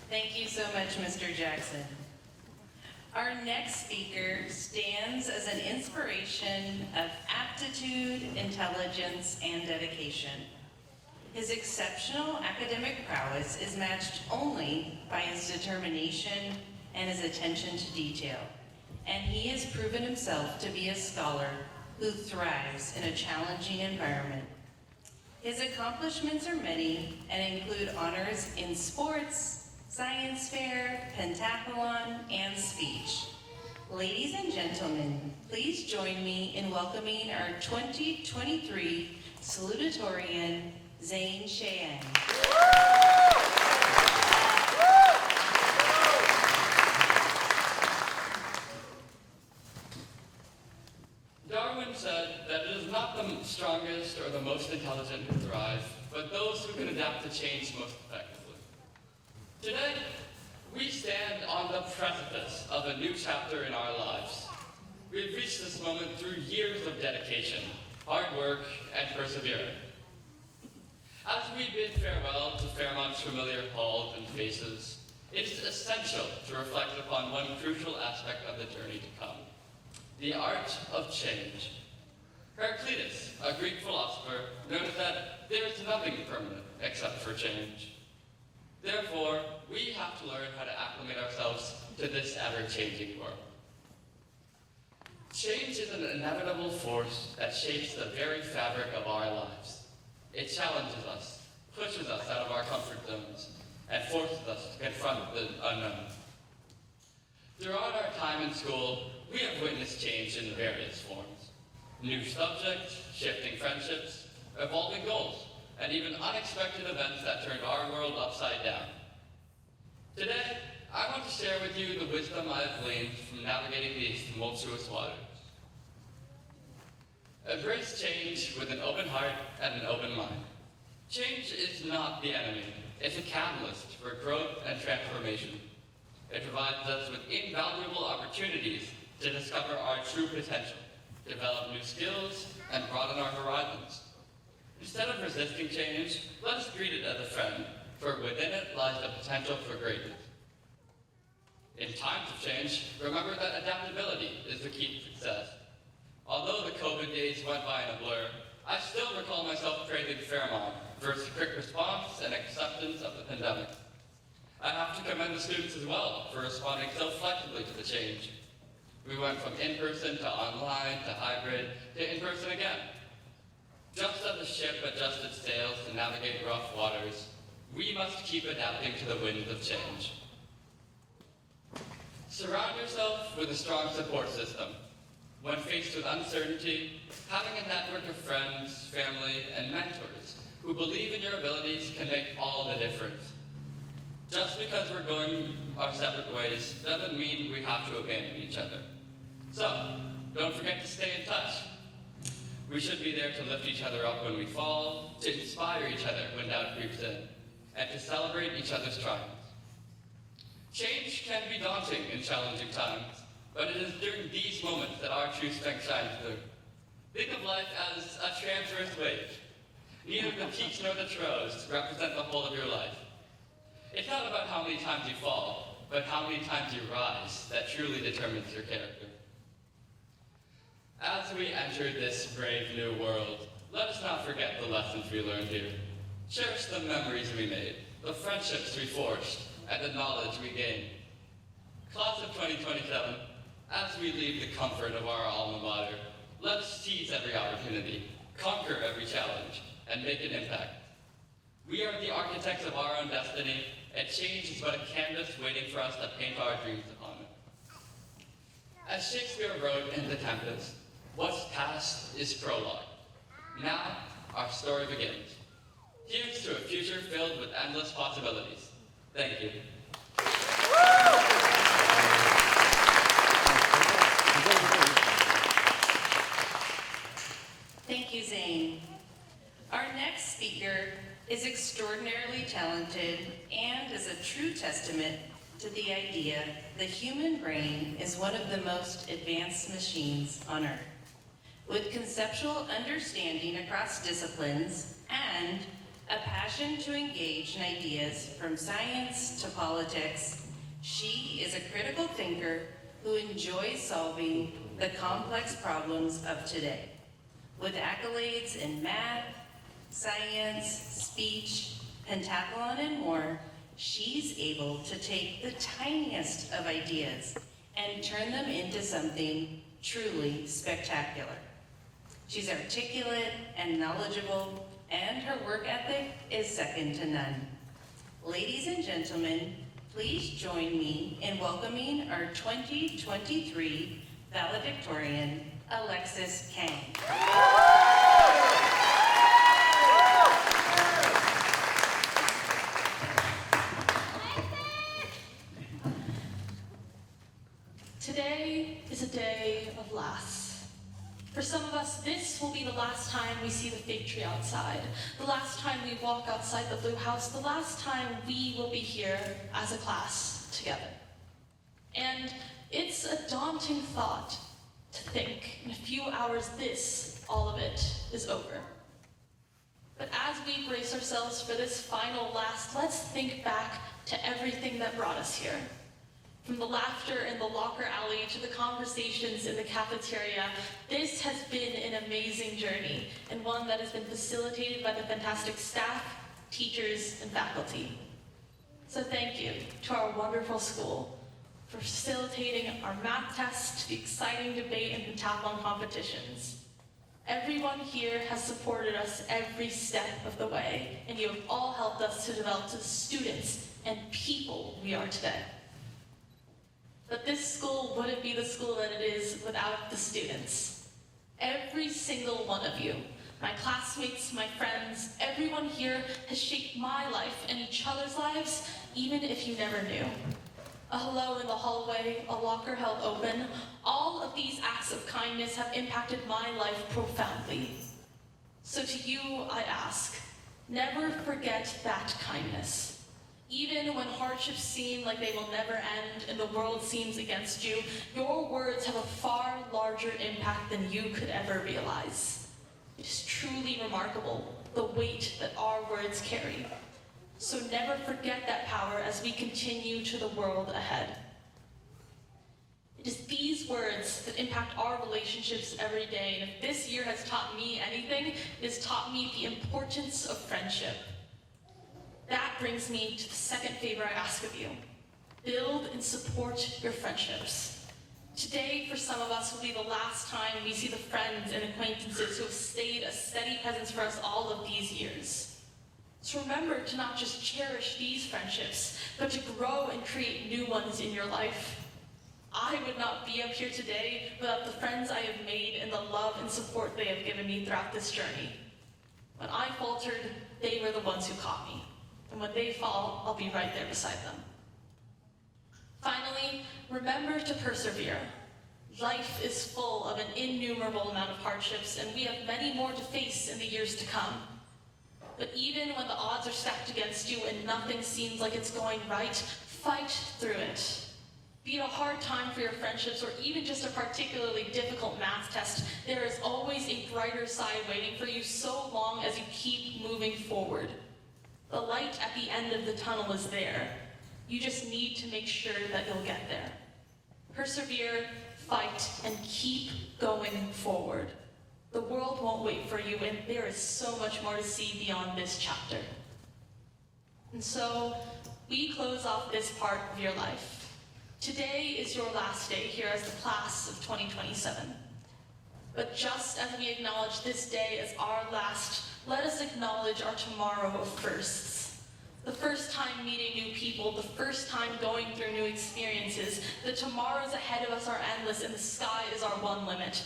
Thank you so much, Mr. Jackson. Our next speaker stands as an inspiration of aptitude, intelligence, and dedication. His exceptional academic prowess is matched only by his determination and his attention to detail. And he has proven himself to be a scholar who thrives in a challenging environment. His accomplishments are many and include honors in sports, science fair, pentathlon, and speech. Ladies and gentlemen, please join me in welcoming our 2023 Salutatorian, Zane Cheyenne. Don't is not the strongest or the most intelligent who thrive, but those who can adapt to change most effectively. Today, we stand on the precipice of a new chapter in our lives. We've reached this moment through years of dedication, hard work, and perseverance. As we bid farewell to Fairmont's familiar halls and faces, it is essential to reflect upon one crucial aspect of the journey to come: the art of change. Heraclitus, a Greek philosopher, noted that there is nothing permanent except for change. Therefore, we have to learn how to acclimate ourselves to this ever-changing world. Change is an inevitable force that shapes the very fabric of our lives. It challenges us, pushes us out of our comfort zones, and forces us to confront the unknown. Throughout our time in school, we have witnessed change in various forms. New subjects, shifting friendships, evolving goals, and even unexpected events that turned our world upside down. Today, I want to share with you the wisdom I have gleaned from navigating these tumultuous waters. Embrace change with an open heart and an open mind. Change is not the enemy. It's a catalyst for growth and transformation. It provides us with invaluable opportunities to discover our true potential, develop new skills, and broaden our horizons. Instead of resisting change, let us treat it as a friend, for within it lies the potential for greatness. In times of change, remember that adaptability is the key to success. Although the COVID days went by in a blur, I still recall myself praising Fairmont for its quick response and acceptance of the pandemic. I have to commend the students as well for responding so flexibly to the change. We went from in-person to online to hybrid to in-person again. Just as the ship adjusted sails to navigate rough waters, we must keep adapting to the winds of change. Surround yourself with a strong support system. When faced with uncertainty, having a network of friends, family, and mentors who believe in your abilities can make all the difference. Just because we're going our separate ways doesn't mean we have to abandon each other. So, don't forget to stay in touch. We should be there to lift each other up when we fall, to inspire each other when doubt creeps in, and to celebrate each other's triumphs. Change can be daunting in challenging times, but it is during these moments that our true strength shines through. Think of life as a transverse wave. Neither the peaks nor the troughs represent the whole of your life. It's not about how many times you fall, but how many times you rise that truly determines your character. As we enter this brave new world, let us not forget the lessons we learned here. Cherish the memories we made, the friendships we forged, and the knowledge we gained. Class of 2027, as we leave the comfort of our alma mater, let us seize every opportunity, conquer every challenge, and make an impact. We are the architects of our own destiny, and change is but a canvas waiting for us to paint our dreams upon it. As Shakespeare wrote in The Tempest, what's past is prologue. Now, our story begins. Here's to a future filled with endless possibilities. Thank you. Thank you, Zane. Our next speaker is extraordinarily talented and is a true testament to the idea the human brain is one of the most advanced machines on Earth. With conceptual understanding across disciplines and a passion to engage in ideas from science to politics, she is a critical thinker who enjoys solving the complex problems of today. With accolades in math, science, speech, pentathlon, and more, she's able to take the tiniest of ideas and turn them into something truly spectacular. She's articulate and knowledgeable, and her work ethic is second to none. Ladies and gentlemen, please join me in welcoming our 2023 Valedictorian, Alexis Kang. Today is a day of loss. For some of us, this will be the last time we see the fig tree outside, the last time we walk outside the blue house, the last time we will be here as a class together. And it's a daunting thought to think in a few hours all of it is over. But as we brace ourselves for this final last, let's think back to everything that brought us here. From the laughter in the locker alley to the conversations in the cafeteria, this has been an amazing journey, and one that has been facilitated by the fantastic staff, teachers, and faculty. So thank you to our wonderful school for facilitating our math test, the exciting debate, and pentathlon competitions. Everyone here has supported us every step of the way, and you have all helped us to develop the students and people we are today. But this school wouldn't be the school that it is without the students. Every single one of you, my classmates, my friends, everyone here has shaped my life and each other's lives, even if you never knew. A hello in the hallway, a locker held open, all of these acts of kindness have impacted my life profoundly. So to you, I ask, never forget that kindness. Even when hardships seem like they will never end and the world seems against you, your words have a far larger impact than you could ever realize. It is truly remarkable, the weight that our words carry. So never forget that power as we continue to the world ahead. It is these words that impact our relationships every day, and if this year has taught me anything, it has taught me the importance of friendship. That brings me to the second favor I ask of you. Build and support your friendships. Today, for some of us, will be the last time we see the friends and acquaintances who have stayed a steady presence for us all of these years. So remember to not just cherish these friendships, but to grow and create new ones in your life. I would not be up here today without the friends I have made and the love and support they have given me throughout this journey. When I faltered, they were the ones who caught me. And when they fall, I'll be right there beside them. Finally, remember to persevere. Life is full of an innumerable amount of hardships, and we have many more to face in the years to come. But even when the odds are stacked against you and nothing seems like it's going right, fight through it. Be it a hard time for your friendships or even just a particularly difficult math test, there is always a brighter side waiting for you so long as you keep moving forward. The light at the end of the tunnel is there. You just need to make sure that you'll get there. Persevere, fight, and keep going forward. The world won't wait for you, and there is so much more to see beyond this chapter. And so, we close off this part of your life. Today is your last day here as the class of 2027. But just as we acknowledge this day as our last, let us acknowledge our tomorrow of firsts. The first time meeting new people, the first time going through new experiences. The tomorrows ahead of us are endless, and the sky is our one limit.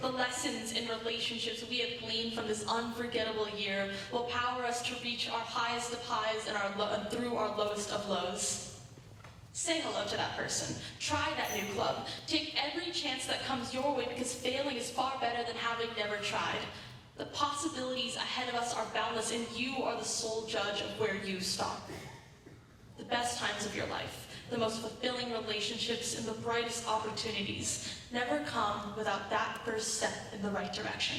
The lessons in relationships we have gleaned from this unforgettable year will power us to reach our highest of highs and through our lowest of lows. Say hello to that person. Try that new club. Take every chance that comes your way, because failing is far better than having never tried. The possibilities ahead of us are boundless, and you are the sole judge of where you stop. The best times of your life, the most fulfilling relationships, and the brightest opportunities never come without that first step in the right direction.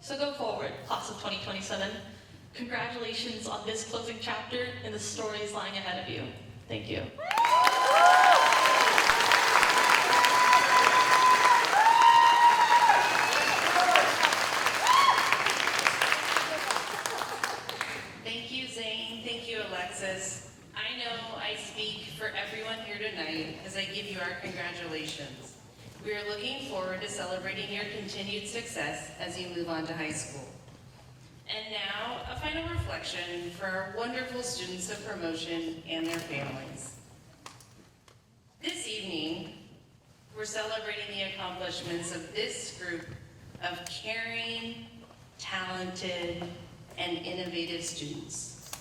So go forward, class of 2027. Congratulations on this closing chapter and the stories lying ahead of you. Thank you. Thank you, Zane. Thank you, Alexis. I know I speak for everyone here tonight as I give you our congratulations. We are looking forward to celebrating your continued success as you move on to high school. And now, a final reflection for our wonderful students of promotion and their families. This evening, we're celebrating the accomplishments of this group of caring, talented, and innovative students.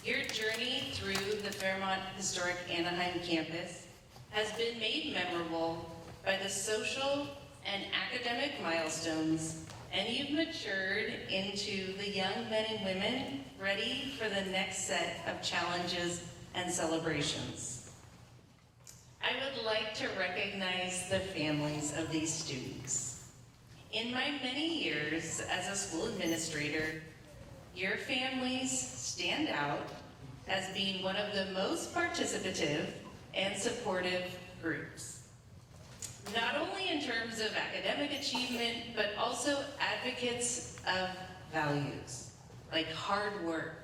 Your journey through the Fairmont Historic Anaheim campus has been made memorable by the social and academic milestones, and you've matured into the young men and women ready for the next set of challenges and celebrations. I would like to recognize the families of these students. In my many years as a school administrator, your families stand out as being one of the most participative and supportive groups. Not only in terms of academic achievement, but also advocates of values like hard work,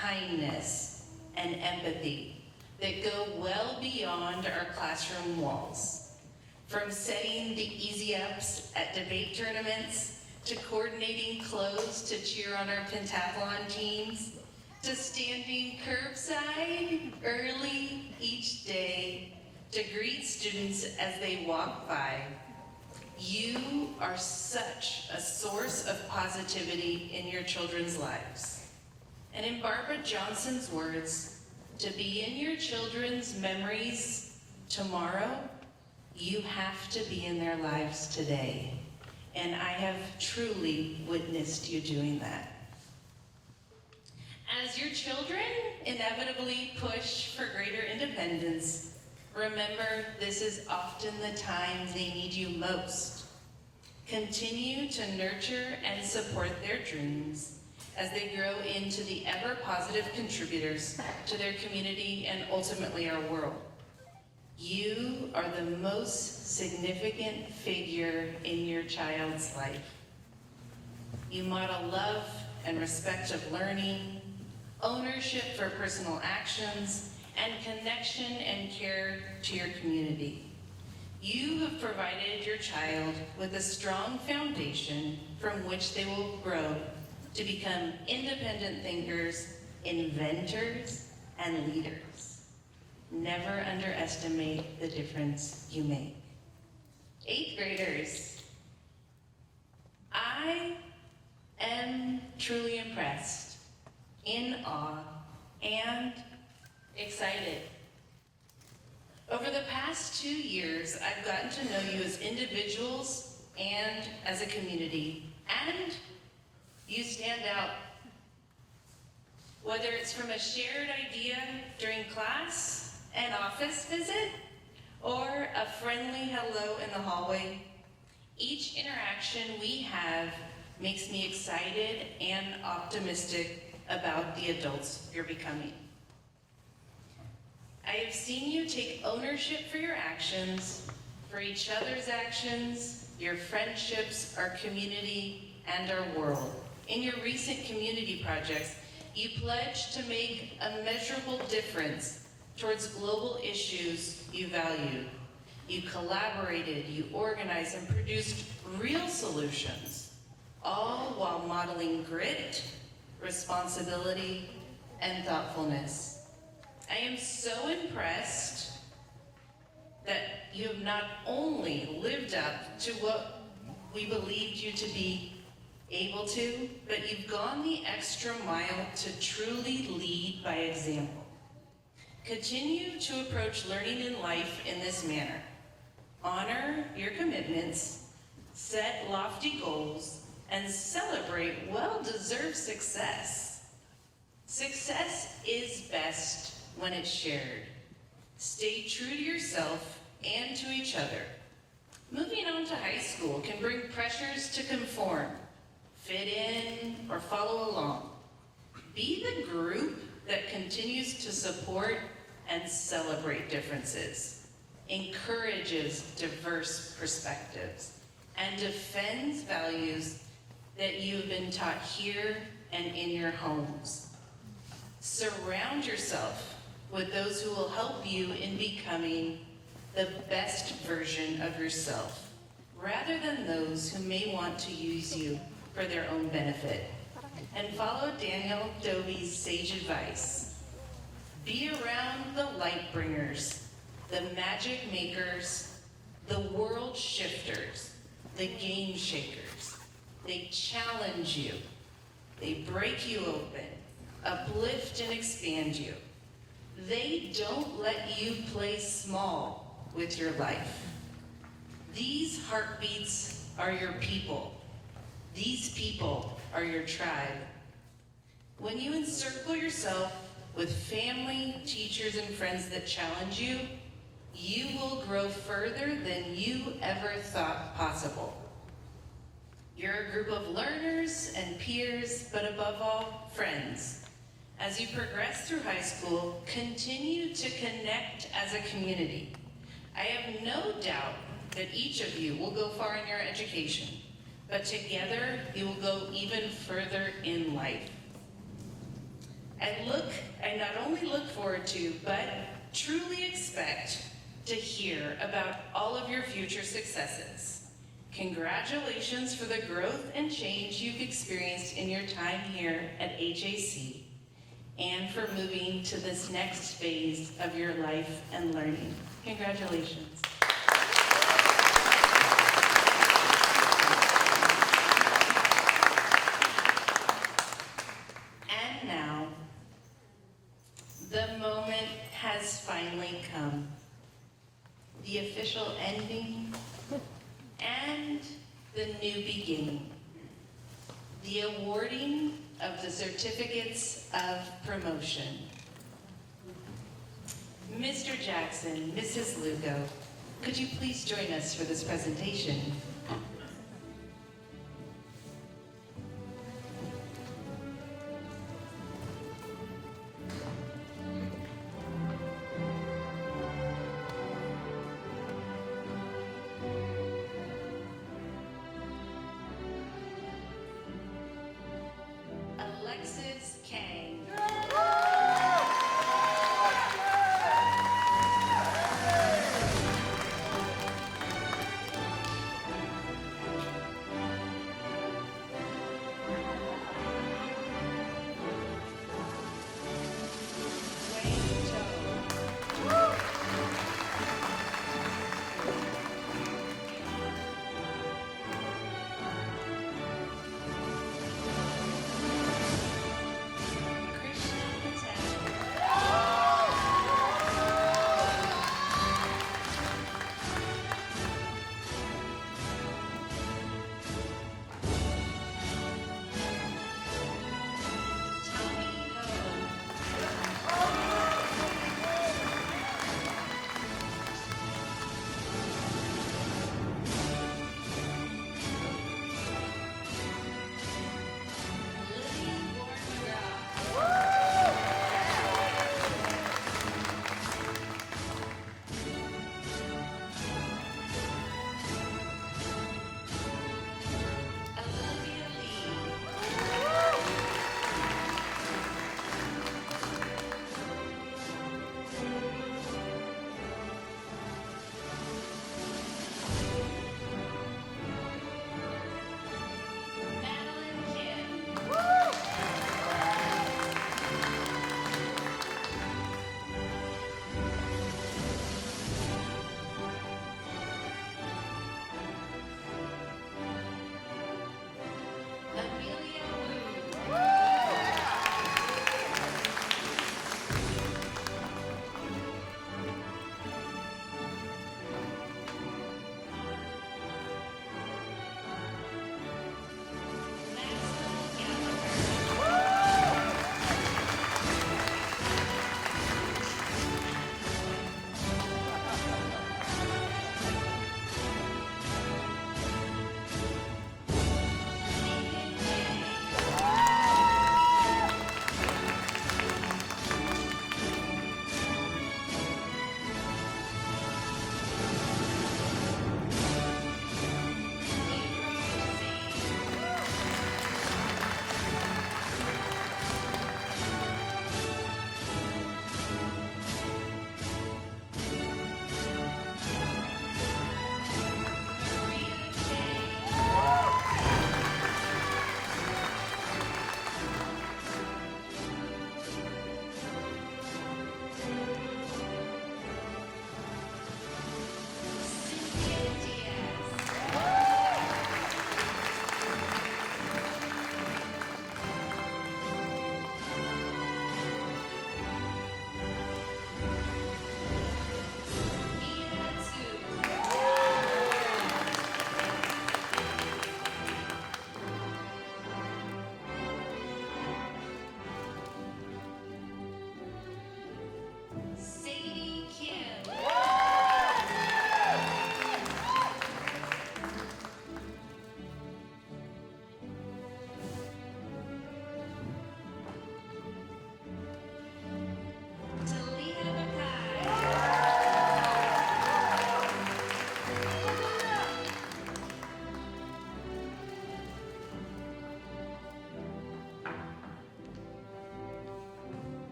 kindness, and empathy that go well beyond our classroom walls. From setting the easy ups at debate tournaments, to coordinating clothes to cheer on our pentathlon teams, to standing curbside early each day to greet students as they walk by. You are such a source of positivity in your children's lives. And in Barbara Johnson's words, to be in your children's memories tomorrow, you have to be in their lives today. And I have truly witnessed you doing that. As your children inevitably push for greater independence, remember this is often the time they need you most. Continue to nurture and support their dreams as they grow into the ever-positive contributors to their community and ultimately our world. You are the most significant figure in your child's life. You model love and respect of learning, ownership for personal actions, and connection and care to your community. You have provided your child with a strong foundation from which they will grow to become independent thinkers, inventors, and leaders. Never underestimate the difference you make. 8th graders, I am truly impressed, in awe, and excited. Over the past 2 years, I've gotten to know you as individuals and as a community, and you stand out. Whether it's from a shared idea during class, an office visit, or a friendly hello in the hallway, each interaction we have makes me excited and optimistic about the adults you're becoming. I have seen you take ownership for your actions, for each other's actions, your friendships, our community, and our world. In your recent community projects, you pledged to make a measurable difference towards global issues you value. You collaborated, you organized, and produced real solutions, all while modeling grit, responsibility, and thoughtfulness. I am so impressed that you have not only lived up to what we believed you to be able to, but you've gone the extra mile to truly lead by example. Continue to approach learning in life in this manner. Honor your commitments, set lofty goals, and celebrate well-deserved success. Success is best when it's shared. Stay true to yourself and to each other. Moving on to high school can bring pressures to conform, fit in, or follow along. Be the group that continues to support and celebrate differences, encourages diverse perspectives, and defends values that you have been taught here and in your homes. Surround yourself with those who will help you in becoming the best version of yourself, rather than those who may want to use you for their own benefit. And follow Daniel Doby's sage advice. Be around the light bringers, the magic makers, the world shifters, the game shakers. They challenge you. They break you open, uplift and expand you. They don't let you play small with your life. These heartbeats are your people. These people are your tribe. When you encircle yourself with family, teachers, and friends that challenge you, you will grow further than you ever thought possible. You're a group of learners and peers, but above all, friends. As you progress through high school, continue to connect as a community. I have no doubt that each of you will go far in your education, but together you will go even further in life. I not only look forward to, but truly expect to hear about all of your future successes. Congratulations for the growth and change you've experienced in your time here at HAC, and for moving to this next phase of your life and learning. Congratulations. And now, the moment has finally come. The official ending and the new beginning. The awarding of the certificates of promotion. Mr. Jackson, Mrs. Lugo, could you please join us for this presentation? Alexis Kang.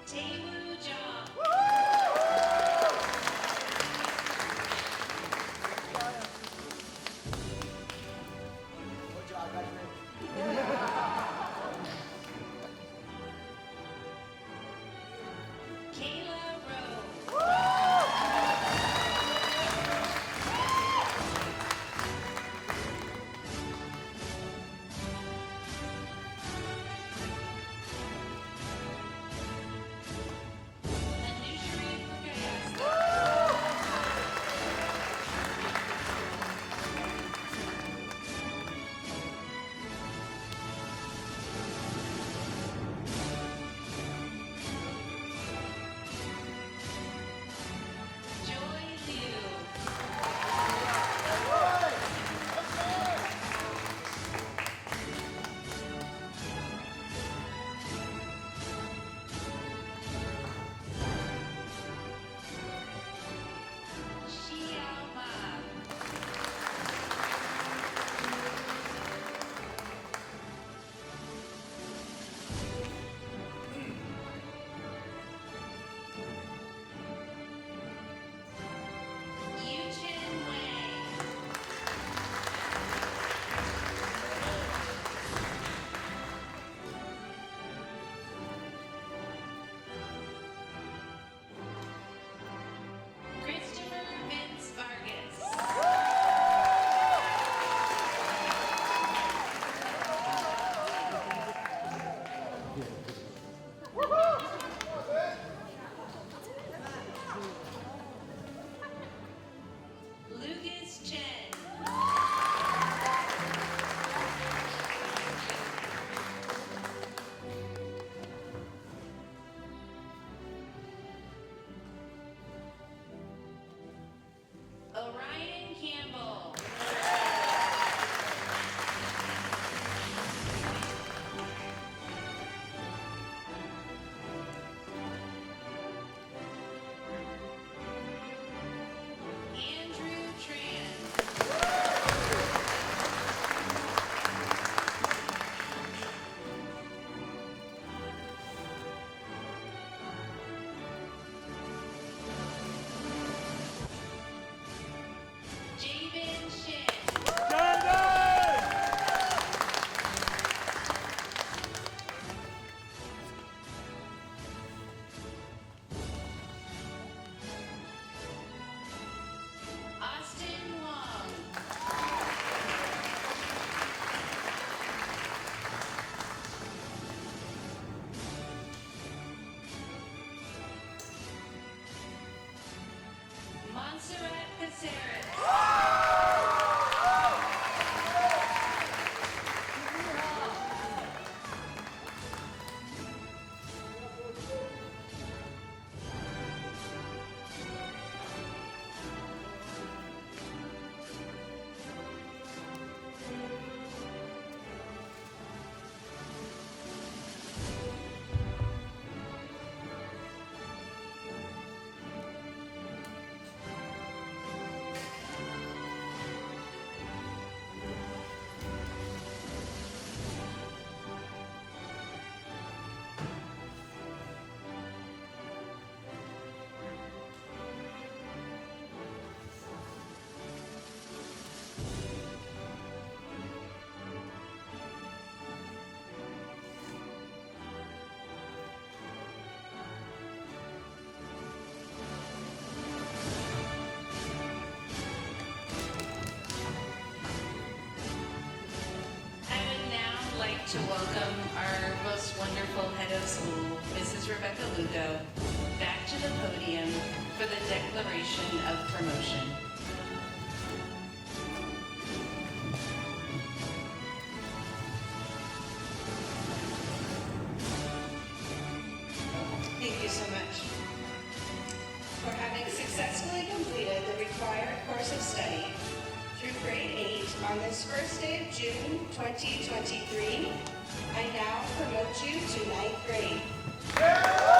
Taewoo Jung. Kayla Rowe. Anushri Mukherjee. Joy Liu. Xiao Ma. Yuchen Wang. Christopher Vince Vargas. Lucas Chen. Orion Campbell. Andrew Tran. Jabin Shin. Austin Wong. Montserrat Caceres. I would now like to welcome our most wonderful head of school, Mrs. Rebecca Lugo, back to the podium for the declaration of promotion. Thank you so much. For having successfully completed the required course of study through grade 8 on this first day of June 2023, I now promote you to 9th grade.